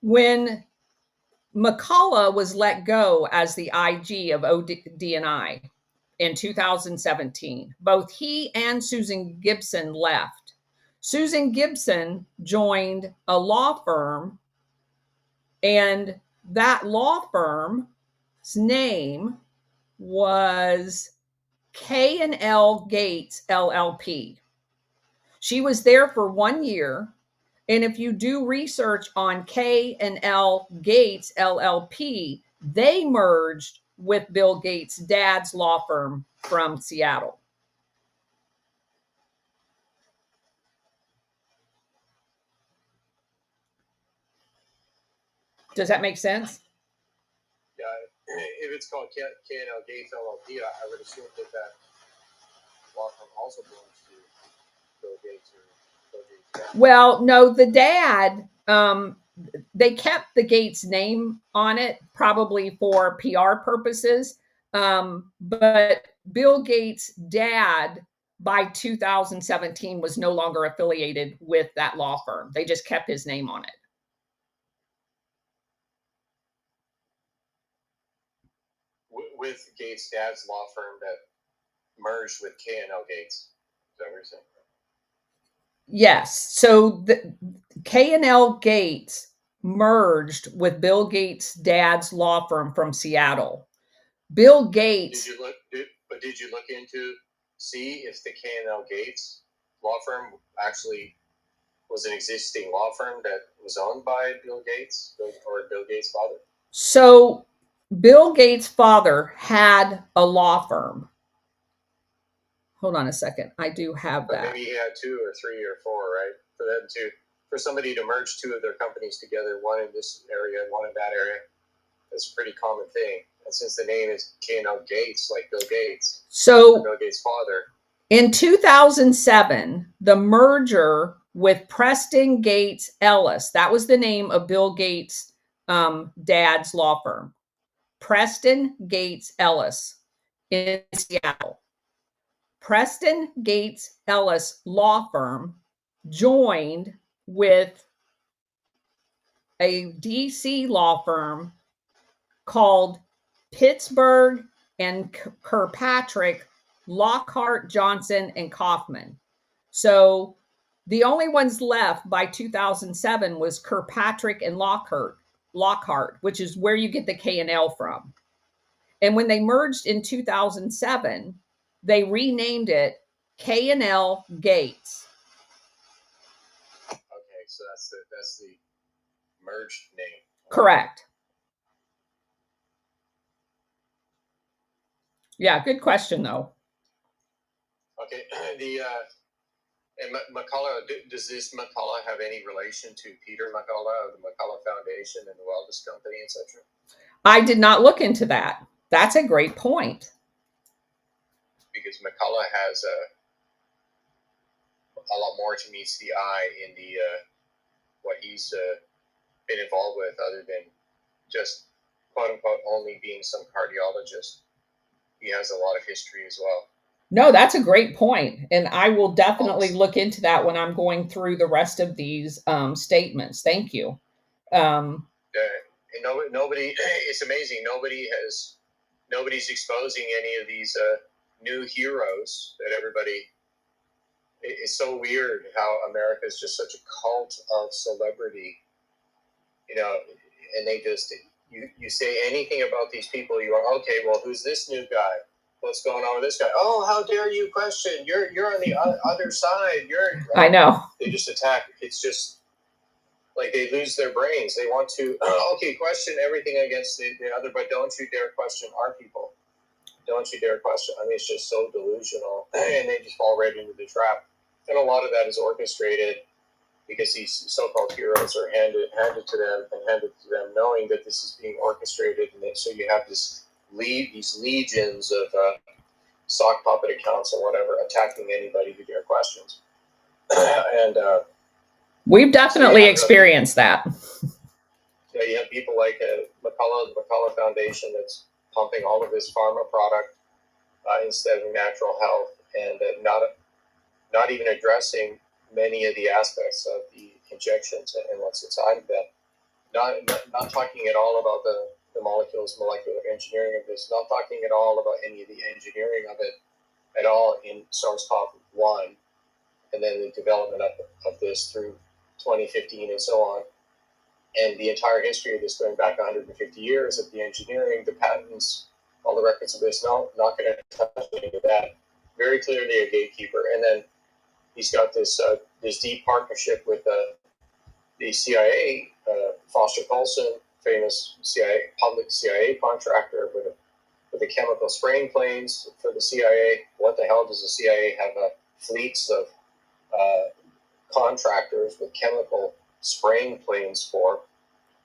when McCullough was let go as the IG of DNI in 2017, both he and Susan Gibson left. Susan Gibson joined a law firm, and that law firm's name was K&L Gates LLP. She was there for 1 year. And if you do research on K&L Gates LLP, they merged with Bill Gates' dad's law firm from Seattle. Does that make sense? Yeah, if it's called K&L Gates LLP, I would assume that law firm also belongs to Bill Gates or Bill Gates' dad. Well, no, the dad, they kept the Gates name on it, probably for PR purposes. But Bill Gates' dad, by 2017, was no longer affiliated with that law firm. They just kept his name on it. With Gates' dad's law firm that merged with K&L Gates. Is that what you're saying? Yes. So the K&L Gates merged with Bill Gates' dad's law firm from Seattle. Bill Gates. Did you look into see if the K&L Gates law firm actually was an existing law firm that was owned by Bill Gates or Bill Gates' father? So Bill Gates' father had a law firm. Hold on a second. I do have that. Maybe he had 2 or 3 or 4, right? For somebody to merge 2 of their companies together, one in this area and one in that area, that's a pretty common thing. And since the name is K&L Gates, like Bill Gates, so Bill Gates' father. In 2007, the merger with Preston Gates Ellis, that was the name of Bill Gates' dad's law firm. Preston Gates Ellis in Seattle. Preston Gates Ellis law firm joined with a DC law firm called Pittsburgh and Kirkpatrick, Lockhart, Johnson, and Kaufman. So the only ones left by 2007 was Kirkpatrick and Lockhart, which is where you get the K&L from. And when they merged in 2007, they renamed it K&L Gates. Okay, so that's the merged name. Correct. Yeah, good question though. Okay, and McCullough, does this McCullough have any relation to Peter McCullough of the McCullough Foundation and the Wellness Company, etc.? I did not look into that. That's a great point. Because McCullough has a lot more to meets the eye in the what he's been involved with, other than just quote unquote only being some cardiologist. He has a lot of history as well. No, that's a great point. And I will definitely look into that when I'm going through the rest of these statements. Thank you. And nobody, it's amazing. Nobody's exposing any of these new heroes that everybody, it's so weird how America is just such a cult of celebrity, and they just, you say anything about these people, you are, okay, well, who's this new guy? What's going on with this guy? Oh, how dare you question? You're on the other side. I know. They just attack. It's just like they lose their brains. They want to, okay, question everything against the other, but don't you dare question our people. Don't you dare question. I mean, it's just so delusional, and they just fall right into the trap. And a lot of that is orchestrated because these so-called heroes are handed to them, knowing that this is being orchestrated, and so you have these legions of sock puppet accounts or whatever attacking anybody who dare questions. And we've definitely experienced that. Yeah, you have people like the McCullough Foundation that's pumping all of this pharma product instead of natural health, and not even addressing many of the aspects of the injections and what's inside of them. Not talking at all about the molecules, molecular engineering of this, not talking at all about any of the engineering of it at all in SARS-CoV-1, and then the development of this through 2015 and so on. And the entire history of this going back 150 years of the engineering, the patents, all the records of this, no, not going to touch any of that. Very clearly a gatekeeper. And then he's got this deep partnership with the CIA, Foster Coulson, famous public CIA contractor with the chemical spraying planes for the CIA. What the hell does the CIA have fleets of contractors with chemical spraying planes for?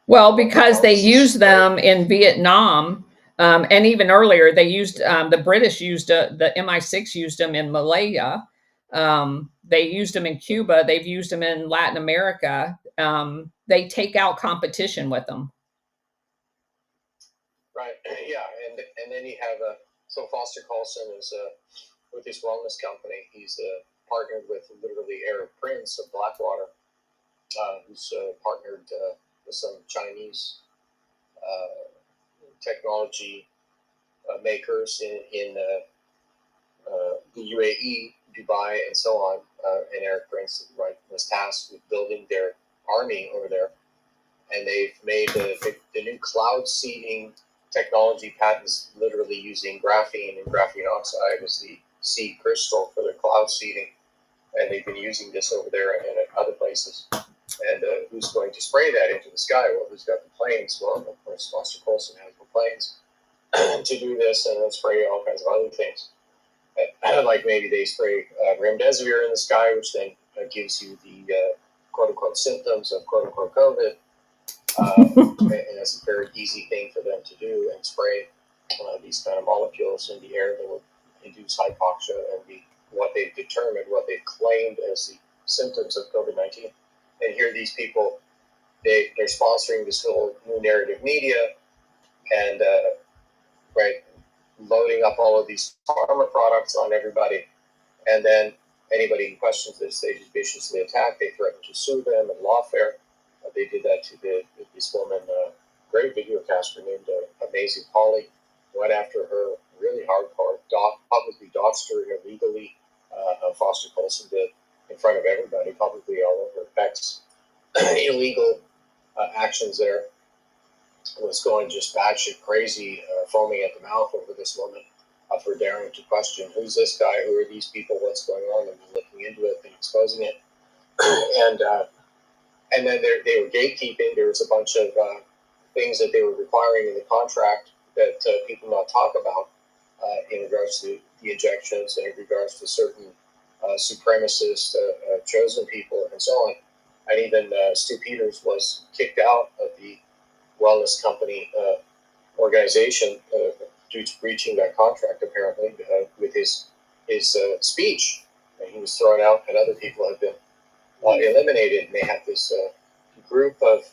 Well, because they used them in Vietnam, and even earlier, they used the British used the MI6 used them in Malaya. They used them in Cuba. They've used them in Latin America. They take out competition with them. Right. Yeah, and then you have so Foster Coulson is with his wellness company. He's partnered with literally Arab Prince of Blackwater, who's partnered with some Chinese technology makers in the UAE, Dubai, and so on. And Arab Prince was tasked with building their army over there, and they've made the new cloud seeding technology patents, literally using graphene and graphene oxide as the seed crystal for their cloud seeding, and they've been using this over there and at other places. And who's going to spray that into the sky? Well, who's got the planes? Well, of course, Foster Coulson has the planes to do this, and then spray all kinds of other things. Like maybe they spray remdesivir in the sky, which then gives you the quote-unquote symptoms of quote-unquote COVID. And that's a very easy thing for them to do, and spray these kind of molecules in the air that will induce hypoxia and what they've determined, what they've claimed as the symptoms of COVID-19. And here these people, they're sponsoring this whole new narrative media and loading up all of these pharma products on everybody. And then anybody who questions this, they just viciously attack. They threaten to sue them in lawfare. They did that to this woman, great videocaster named Amazing Polly. Went after her really hardcore, publicly doxed her illegally. Foster Coulson did in front of everybody, publicly all over Beck's illegal actions there. Was going just batshit crazy, foaming at the mouth over this woman for daring to question, who's this guy, who are these people, what's going on, and looking into it and exposing it. and then they were gatekeeping. There was a bunch of things that they were requiring in the contract that people not talk about in regards to the injections and in regards to certain supremacist chosen people and so on. And even Stu Peters was kicked out of the wellness company organization due to breaching that contract, apparently, with his speech. And he was thrown out, and other people have been eliminated. And they have this group of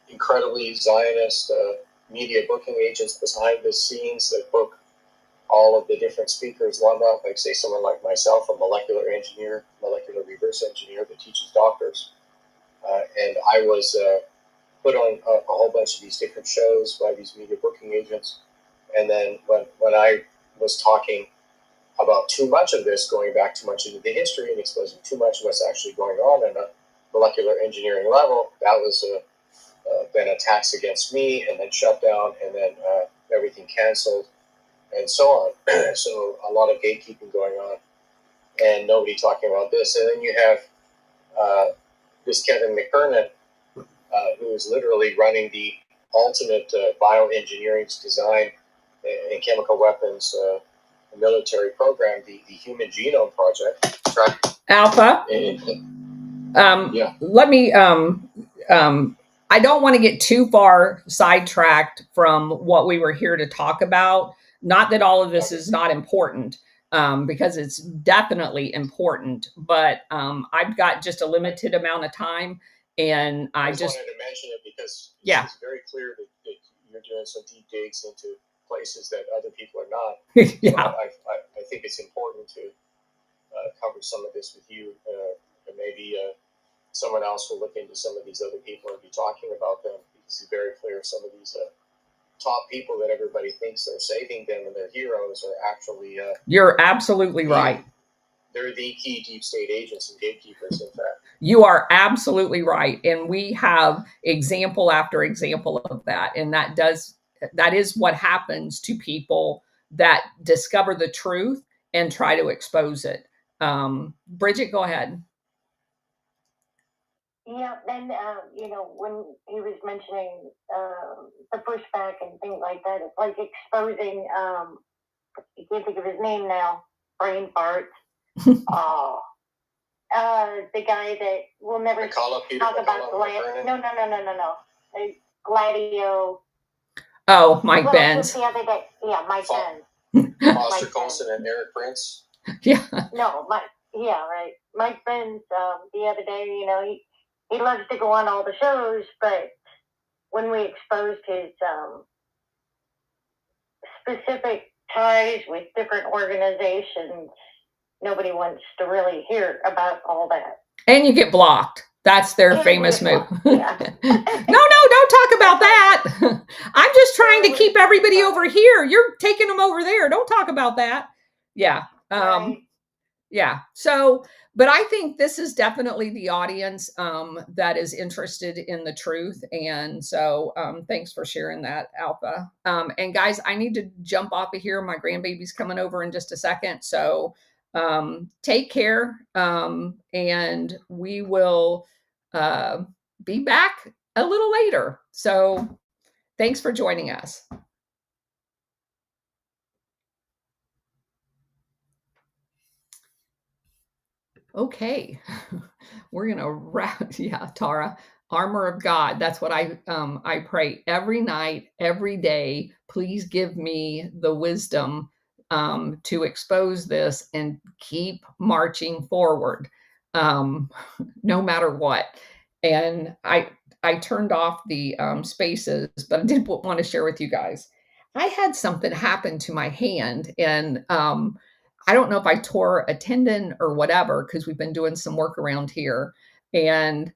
incredibly Zionist media booking agents behind the scenes that book all of the different speakers lined up, like say someone like myself, a molecular reverse engineer that teaches doctors. And I was put on a whole bunch of these different shows by these media booking agents. And then when I was talking about too much of this, going back too much into the history and exposing too much of what's actually going on a molecular engineering level, that was then attacks against me, and then shut down, and then everything canceled, and so on. So a lot of gatekeeping going on, and nobody talking about this. And then you have this Kevin McKernan, who is literally running the ultimate bioengineering design and chemical weapons military program, the Human Genome Project. Alpha. Yeah. Let me. I don't want to get too far sidetracked from what we were here to talk about. Not that all of this is not important, because it's definitely important. But I've got just a limited amount of time, and I just wanted to mention it because it's very clear that you're doing some deep digs into places that other people are not. Yeah. So I think it's important to cover some of this with you, and maybe someone else will look into some of these other people and be talking about them, because it's very clear some of these top people that everybody thinks are saving them and they're heroes are actually you're absolutely right. They're the key deep state agents and gatekeepers, in fact. You are absolutely right. And we have example after example of that. And that is what happens to people that discover the truth and try to expose it. Bridget, go ahead. Yeah, then, when he was mentioning the pushback and things like that, it's like exposing, I can't think of his name now, brain fart. The guy that will never talk about No. Gladio. Oh, Mike Benz. The other day, yeah, Mike Benz. Foster Colson and Eric Prince. Yeah. No, right. Mike Benz. The other day, he loves to go on all the shows, but when we exposed his specific ties with different organizations, nobody wants to really hear about all that. And you get blocked. That's their famous move. Yeah. No, don't talk about that. I'm just trying to keep everybody over here. You're taking them over there. Don't talk about that. Yeah. Right. Yeah. So, but I think this is definitely the audience that is interested in the truth. And so thanks for sharing that, Alpha. And guys, I need to jump off of here. My grandbaby's coming over in just a second. So take care. And we will be back a little later. So thanks for joining us. Okay, we're gonna wrap. Yeah, Tara, armor of God. That's what I pray every night, every day. Please give me the wisdom to expose this and keep marching forward, no matter what. And I turned off the spaces, but I did want to share with you guys. I had something happen to my hand, and I don't know if I tore a tendon or whatever, because we've been doing some work around here, and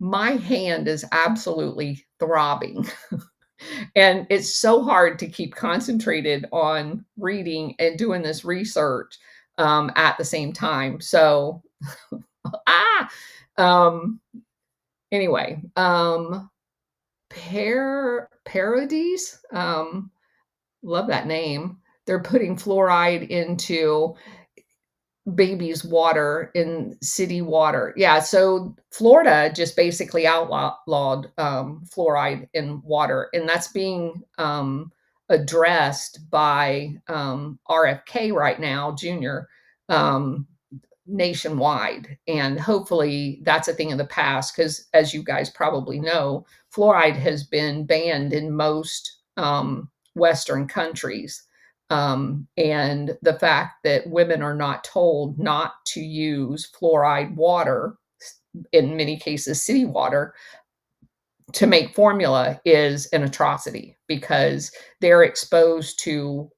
my hand is absolutely throbbing. And it's so hard to keep concentrated on reading and doing this research at the same time. So, anyway, Parodies, love that name. They're putting fluoride into, babies' water in city water. Yeah, so Florida just basically outlawed fluoride in water, and that's being addressed by RFK right now, Junior, um, nationwide. And hopefully that's a thing of the past because, as you guys probably know, fluoride has been banned in most Western countries. And the fact that women are not told not to use fluoride water, in many cases, city water, to make formula is an atrocity because they're exposed to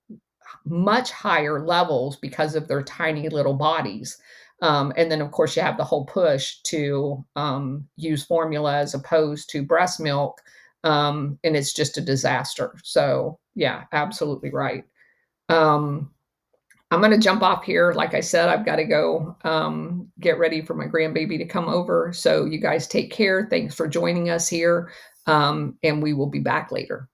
much higher levels because of their tiny little bodies. And then, of course, you have the whole push to use formula as opposed to breast milk. And it's just a disaster. So, yeah, absolutely right. Um, I'm going to jump off here. Like I said, I've got to go get ready for my grandbaby to come over. So, you guys take care. Thanks for joining us here. And we will be back later.